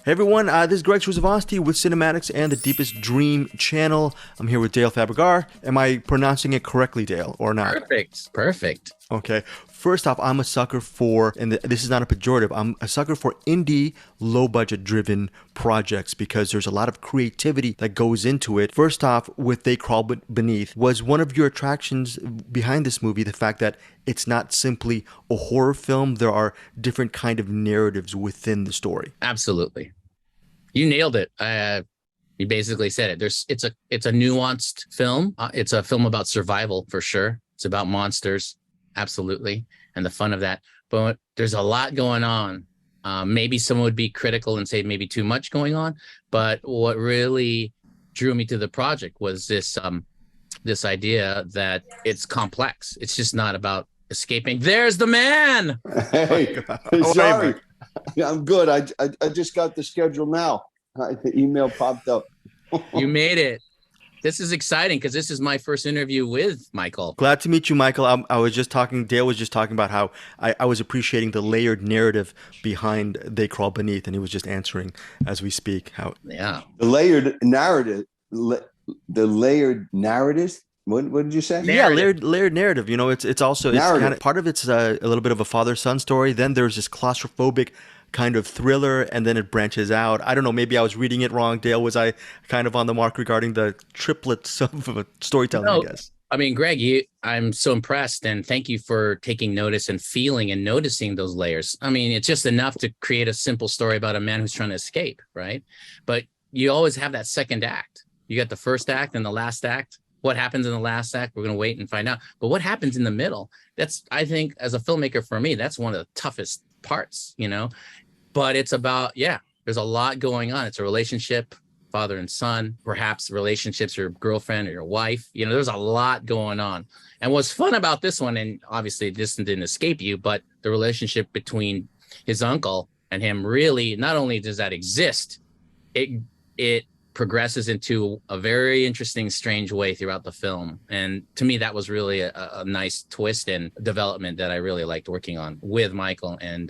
Hey everyone, this is Greg Sruzavosti with Cinematics and the Deepest Dream channel. I'm here with Dale Fabrigar. Am I pronouncing it correctly, Dale, or not? Perfect. Okay. First off, I'm a sucker for, and this is not a pejorative, I'm a sucker for indie, low-budget driven projects because there's a lot of creativity that goes into it. First off, with They Crawl Beneath, was one of your attractions behind this movie the fact that it's not simply a horror film, there are different kind of narratives within the story? Absolutely. You nailed it. You basically said it. It's a nuanced film. It's a film about survival for sure. It's about monsters. Absolutely. And the fun of that. But there's a lot going on. Maybe someone would be critical and say maybe too much going on. But what really drew me to the project was this idea that it's complex. It's just not about escaping. There's the man. Hey, sorry. I'm good. I just got the schedule now. The email popped up. You made it. This is exciting because this is my first interview with Michael. Glad to meet you, Michael. Dale was just talking about how I was appreciating the layered narrative behind They Crawl Beneath, and he was just answering as we speak. Yeah. The layered narrative. The layered narrative. What did you say? Narrative. Yeah, layered narrative. You know, it's also kind of part of it's a little bit of a father-son story. Then there's this claustrophobic kind of thriller, and then it branches out. I don't know, maybe I was reading it wrong. Dale, was I kind of on the mark regarding the triplets of storytelling, I guess? I mean, Greg, I'm so impressed, and thank you for taking notice and feeling and noticing those layers. I mean, it's just enough to create a simple story about a man who's trying to escape, right? But you always have that second act. You got the first act and the last act. What happens in the last act, we're going to wait and find out. But what happens in the middle, that's, I think, as a filmmaker, for me, that's one of the toughest parts, you know? But it's about, there's a lot going on. It's a relationship, father and son, perhaps relationships, your girlfriend or your wife. You know, there's a lot going on. And what's fun about this one, and obviously this didn't escape you, but the relationship between his uncle and him, really, not only does that exist, it progresses into a very interesting, strange way throughout the film. And to me, that was really a nice twist and development that I really liked working on with Michael and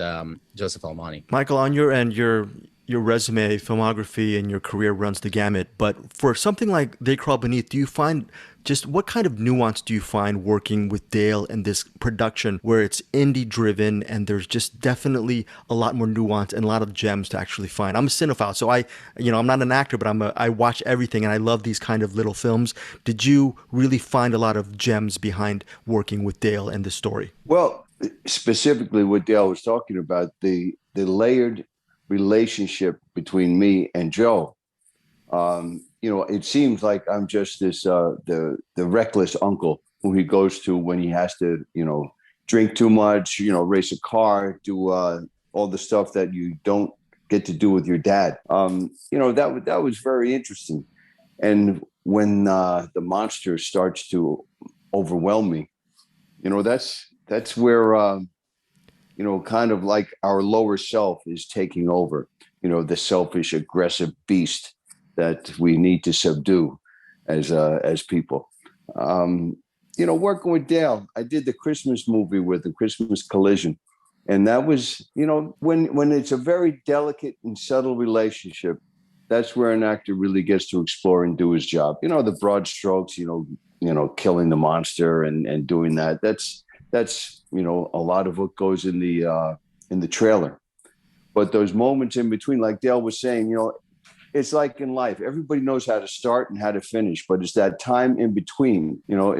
Joseph Almani. Michael, on your end, your resume, filmography, and your career runs the gamut. But for something like They Crawl Beneath, do you find just what kind of nuance do you find working with Dale in this production where it's indie driven and there's just definitely a lot more nuance and a lot of gems to actually find? I'm a cinephile, so I'm not an actor, but I watch everything and I love these kind of little films. Did you really find a lot of gems behind working with Dale and the story? Well, specifically what Dale was talking about, the layered relationship between me and Joe. It seems like I'm just this the reckless uncle who he goes to when he has to, drink too much, race a car, do all the stuff that you don't get to do with your dad. That was very interesting. And when the monster starts to overwhelm me, that's where kind of like our lower self is taking over, the selfish, aggressive beast that we need to subdue as people. Working with Dale, I did the Christmas movie with the Christmas Collision. And that was, when it's a very delicate and subtle relationship, that's where an actor really gets to explore and do his job. The broad strokes, killing the monster and doing that. That's a lot of what goes in the trailer. But those moments in between, like Dale was saying, it's like in life, everybody knows how to start and how to finish, but it's that time in between, that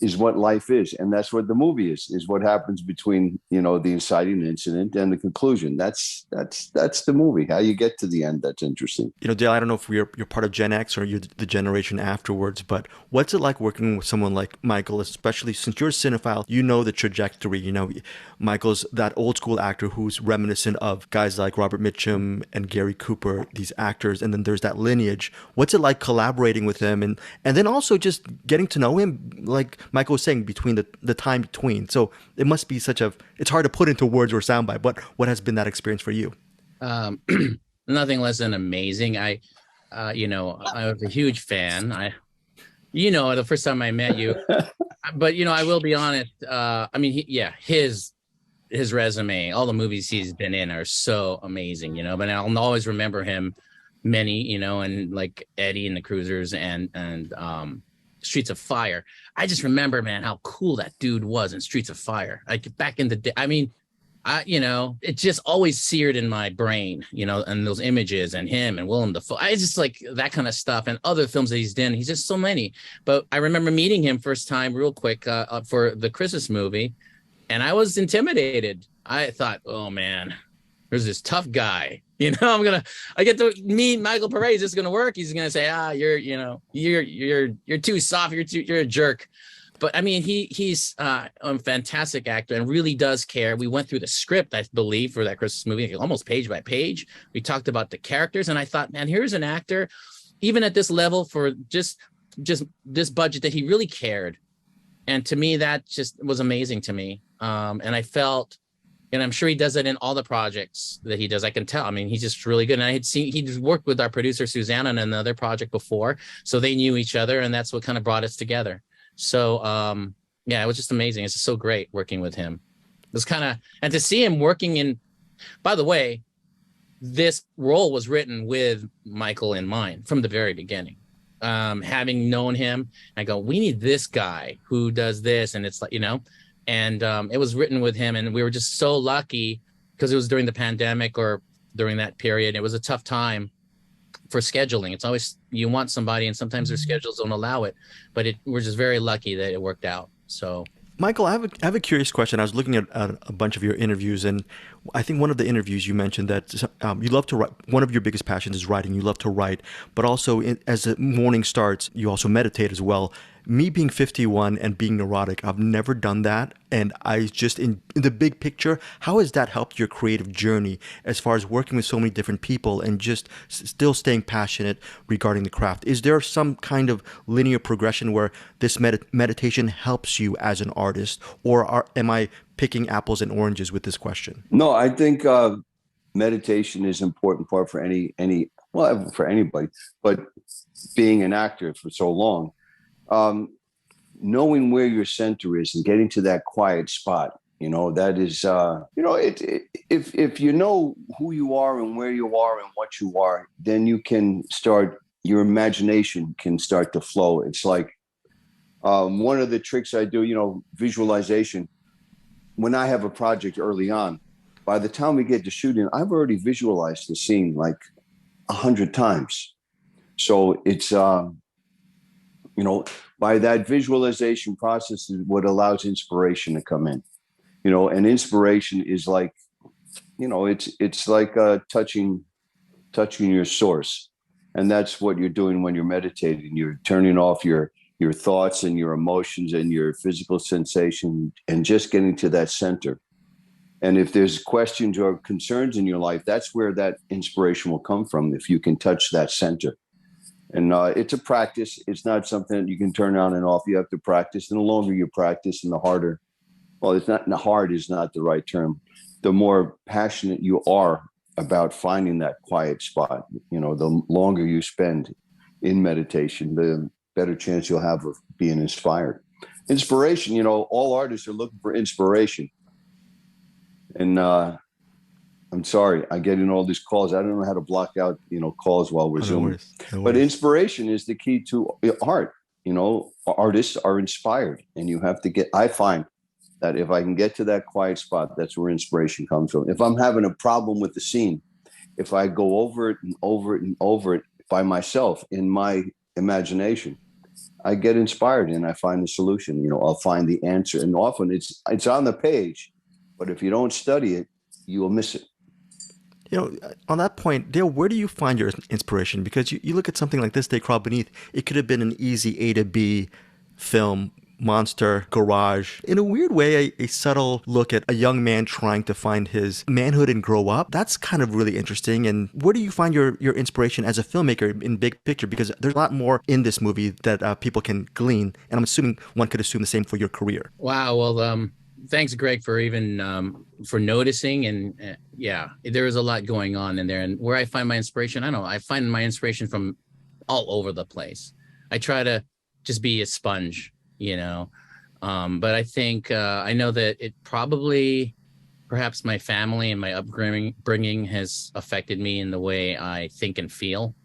is what life is. And that's what the movie is what happens between, the inciting incident and the conclusion. That's the movie. How you get to the end, that's interesting. Dale, I don't know if you're part of Gen X or you're the generation afterwards, but what's it like working with someone like Michael, especially since you're a cinephile, the trajectory, Michael's that old school actor who's reminiscent of guys like Robert Mitchum and Gary Cooper, these actors, and then there's that lineage. What's it like collaborating with him and then also just getting to know him, like Michael was saying, between the time between? So it must be it's hard to put into words or soundbite, but what has been that experience for you? Nothing less than amazing. I was a huge fan. The first time I met you, but I will be honest. his resume, all the movies he's been in are so amazing, you know, but I'll always remember him many, you know, and like Eddie and the Cruisers and Streets of Fire. I just remember, man, how cool that dude was in Streets of Fire. Like back in the day, I mean, you know, it just always seared in my brain, you know, and those images and him and Willem Dafoe. I just like that kind of stuff and other films that he's done. He's just so many. But I remember meeting him first time real quick for the Christmas movie. And I was intimidated. I thought, oh, man, there's this tough guy. You know, I get to meet Michael Pare. Is this going to work? He's going to say, you're too soft. You're a jerk. But I mean, he's a fantastic actor and really does care. We went through the script, I believe, for that Christmas movie, almost page by page. We talked about the characters, and I thought, man, here's an actor, even at this level, for just this budget, that he really cared. And to me, that just was amazing to me. And I felt, and I'm sure he does it in all the projects that he does. I can tell. I mean, he's just really good. And I had seen he'd worked with our producer Susanna on another project before, so they knew each other, and that's what kind of brought us together. So yeah, it was just amazing. It's just so great working with him. It was kind of, and to see him working in, by the way, this role was written with Michael in mind from the very beginning. Having known him, I go, we need this guy who does this, and it's like, you know, and it was written with him, and we were just so lucky because it was during the pandemic or during that period. It was a tough time for scheduling. It's always, you want somebody, and sometimes their schedules don't allow it, but we're just very lucky that it worked out. So Michael, I have a curious question. I was looking at a bunch of your interviews, and I think one of the interviews you mentioned that you love to write. One of your biggest passions is writing. You love to write, but also as the morning starts, you also meditate as well. Me being 51 and being neurotic, I've never done that. And I just, in the big picture, how has that helped your creative journey as far as working with so many different people and just still staying passionate regarding the craft? Is there some kind of linear progression where this meditation helps you as an artist, or am I picking apples and oranges with this question? No, I think meditation is an important part for for anybody, but being an actor for so long, knowing where your center is and getting to that quiet spot, you know, that is, if you know who you are and where you are and what you are, then you can start, your imagination can start to flow. It's like one of the tricks I do, you know, visualization. When I have a project early on, by the time we get to shooting, I've already visualized the scene like 100 times. So it's, you know, by that visualization process is what allows inspiration to come in, you know, and inspiration is like, you know, it's like touching your source. And that's what you're doing when you're meditating. You're turning off your thoughts and your emotions and your physical sensation and just getting to that center. And if there's questions or concerns in your life, that's where that inspiration will come from, if you can touch that center. And it's a practice. It's not something that you can turn on and off. You have to practice. And the longer you practice and the harder, well, it's not, hard is not the right term. The more passionate you are about finding that quiet spot, you know, the longer you spend in meditation, the better chance you'll have of being inspired. Inspiration, you know, all artists are looking for inspiration. And I'm sorry, I get in all these calls. I don't know how to block out, you know, calls while we're Zooming. But inspiration is the key to art. You know, artists are inspired, and you have to I find that if I can get to that quiet spot, that's where inspiration comes from. If I'm having a problem with the scene, if I go over it and over it and over it by myself in my imagination, I get inspired and I find the solution. You know, I'll find the answer. And often it's on the page, but if you don't study it, you will miss it. You know, on that point, Dale, where do you find your inspiration? Because you look at something like this, TheyCrawlBeneath, it could have been an easy A to B film, monster, garage. In a weird way, a subtle look at a young man trying to find his manhood and grow up. That's kind of really interesting. And where do you find your inspiration as a filmmaker in big picture? Because there's a lot more in this movie that people can glean. And I'm assuming one could assume the same for your career. Wow. Well, thanks, Greg, for even for noticing. And yeah, there is a lot going on in there. And where I find my inspiration, I don't know, I find my inspiration from all over the place. I try to just be a sponge, you know. But I think I know that it probably perhaps my family and my upbringing has affected me in the way I think and feel.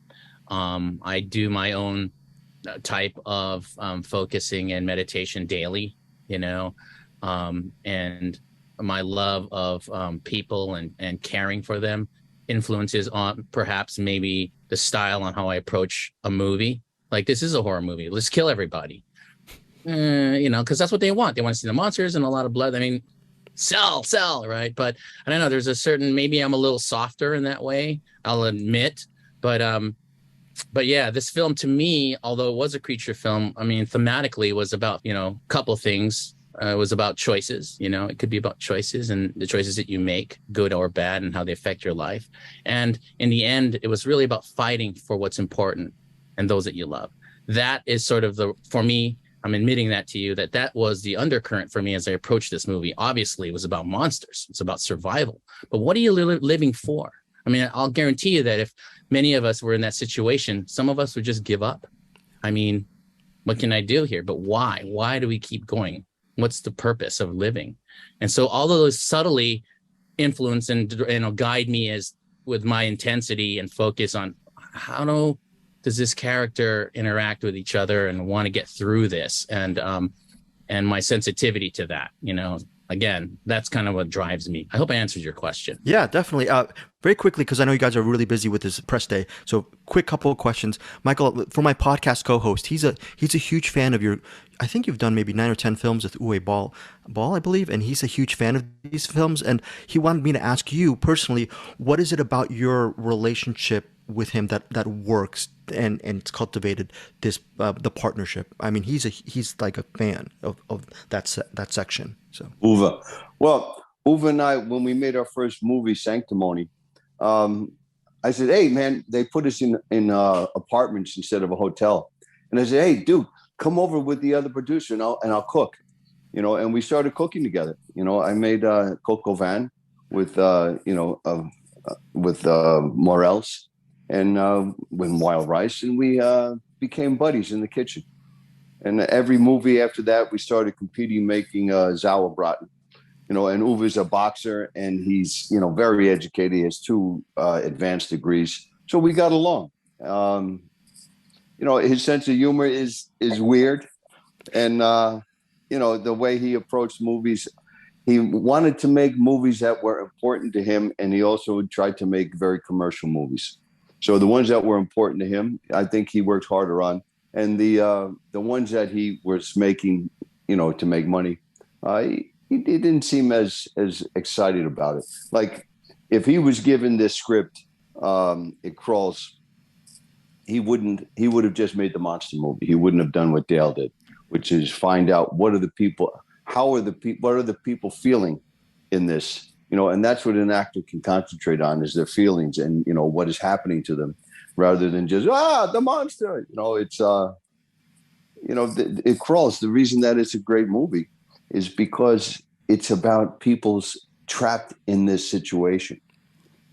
I do my own type of focusing and meditation daily, you know, and my love of people and caring for them influences on perhaps maybe the style on how I approach a movie. Like, this is a horror movie. Let's kill everybody. You know, because that's what they want. They want to see the monsters and a lot of blood. I mean, sell, right? But I don't know. There's a certain, maybe I'm a little softer in that way, I'll admit. But yeah, this film to me, although it was a creature film, I mean, thematically was about, you know, a couple things. It was about choices. You know, it could be about choices and the choices that you make, good or bad, and how they affect your life. And in the end, it was really about fighting for what's important and those that you love. That is sort of for me, I'm admitting that to you, that was the undercurrent for me as I approached this movie. Obviously, it was about monsters. It's about survival. But what are you living for? I mean, I'll guarantee you that if many of us were in that situation, some of us would just give up. I mean, what can I do here? But why? Why do we keep going? What's the purpose of living? And so all of those subtly influence and guide me as with my intensity and focus on how does this character interact with each other and want to get through this, and my sensitivity to that, you know. Again, that's kind of what drives me. I hope I answered your question. Yeah, definitely. Very quickly, because I know you guys are really busy with this press day. So quick couple of questions. Michael, for my podcast co-host, he's a huge fan of your, I think you've done maybe 9 or 10 films with Uwe Boll, I believe, and he's a huge fan of these films. And he wanted me to ask you personally, what is it about your relationship with him that works and it's cultivated this the partnership? I mean, he's like a fan of that section. So Uwe. Well, Uwe and I, when we made our first movie, Sanctimony, I said, "Hey, man, they put us in apartments instead of a hotel." And I said, "Hey, dude, come over with the other producer and I'll cook." You know, and we started cooking together. You know, I made coq au vin with Morels and with wild rice, and we became buddies in the kitchen. And every movie after that, we started competing, making Sauerbraten. You know, and Uwe's a boxer, and he's, you know, very educated. He has 2 advanced degrees, so we got along. You know, his sense of humor is weird, and you know, the way he approached movies, he wanted to make movies that were important to him, and he also tried to make very commercial movies. So the ones that were important to him, I think he worked harder on, and the ones that he was making, you know, to make money, he didn't seem as excited about it. Like, if he was given this script, It Crawls, he would have just made the monster movie. He wouldn't have done what Dale did, which is find out what are the people feeling in this, you know, and that's what an actor can concentrate on, is their feelings and, you know, what is happening to them, rather than just, the monster, you know. It's, you know, It Crawls. The reason that it's a great movie is because it's about people's trapped in this situation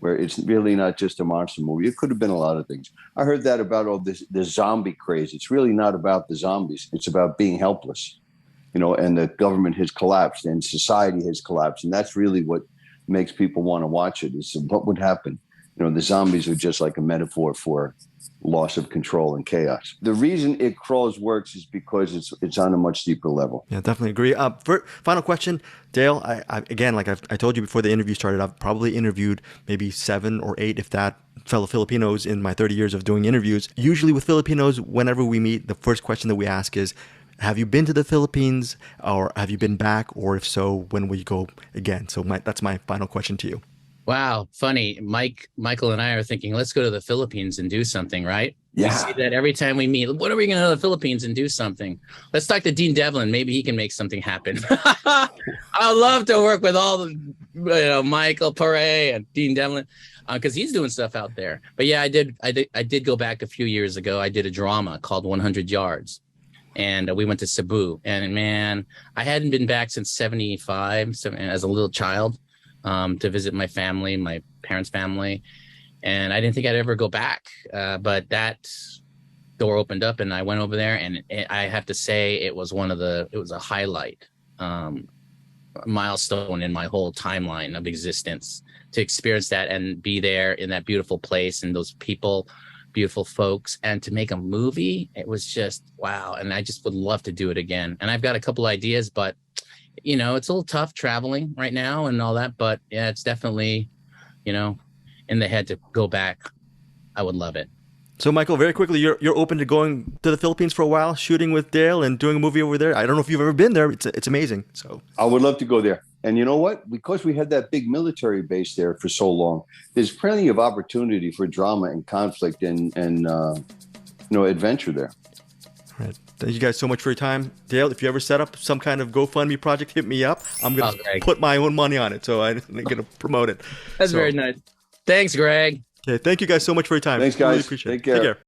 where it's really not just a monster movie. It could have been a lot of things. I heard that about the zombie craze. It's really not about the zombies. It's about being helpless, you know, and the government has collapsed and society has collapsed. And that's really what makes people want to watch it, is what would happen. You know, the zombies are just like a metaphor for loss of control and chaos. The reason It Crawls works is because it's on a much deeper level. Yeah, definitely agree. Final question, Dale. I again, like I told you before the interview started, I've probably interviewed maybe 7 or 8, if that, fellow Filipinos in my 30 years of doing interviews. Usually with Filipinos, whenever we meet, the first question that we ask is, have you been to the Philippines, or have you been back? Or if so, when will you go again? So that's my final question to you. Wow, funny. Michael and I are thinking, let's go to the Philippines and do something, right? Yeah. We see that every time we meet. When are we going to go to the Philippines and do something? Let's talk to Dean Devlin. Maybe he can make something happen. I'd love to work with all the, you know, Michael Pare and Dean Devlin, because he's doing stuff out there. But yeah, I did go back a few years ago. I did a drama called 100 Yards. And we went to Cebu. And man, I hadn't been back since 75 as a little child. To visit my family, my parents' family. And I didn't think I'd ever go back. But that door opened up and I went over there, and I have to say it was a highlight. milestone in my whole timeline of existence, to experience that and be there in that beautiful place and those people, beautiful folks, and to make a movie. It was just wow. And I just would love to do it again. And I've got a couple ideas, but you know, it's a little tough traveling right now and all that, but yeah, it's definitely, you know, in the head to go back. I would love it. So, Michael, very quickly, you're open to going to the Philippines for a while, shooting with Dale and doing a movie over there. I don't know if you've ever been there. It's amazing. So I would love to go there. And you know what? Because we had that big military base there for so long, there's plenty of opportunity for drama and conflict and adventure there. All right. Thank you guys so much for your time. Dale, if you ever set up some kind of GoFundMe project, hit me up. I'm going to put my own money on it, so I'm going to promote it. That's very nice. Thanks, Greg. Okay, thank you guys so much for your time. Thanks, guys. Really appreciate Take care. Take care.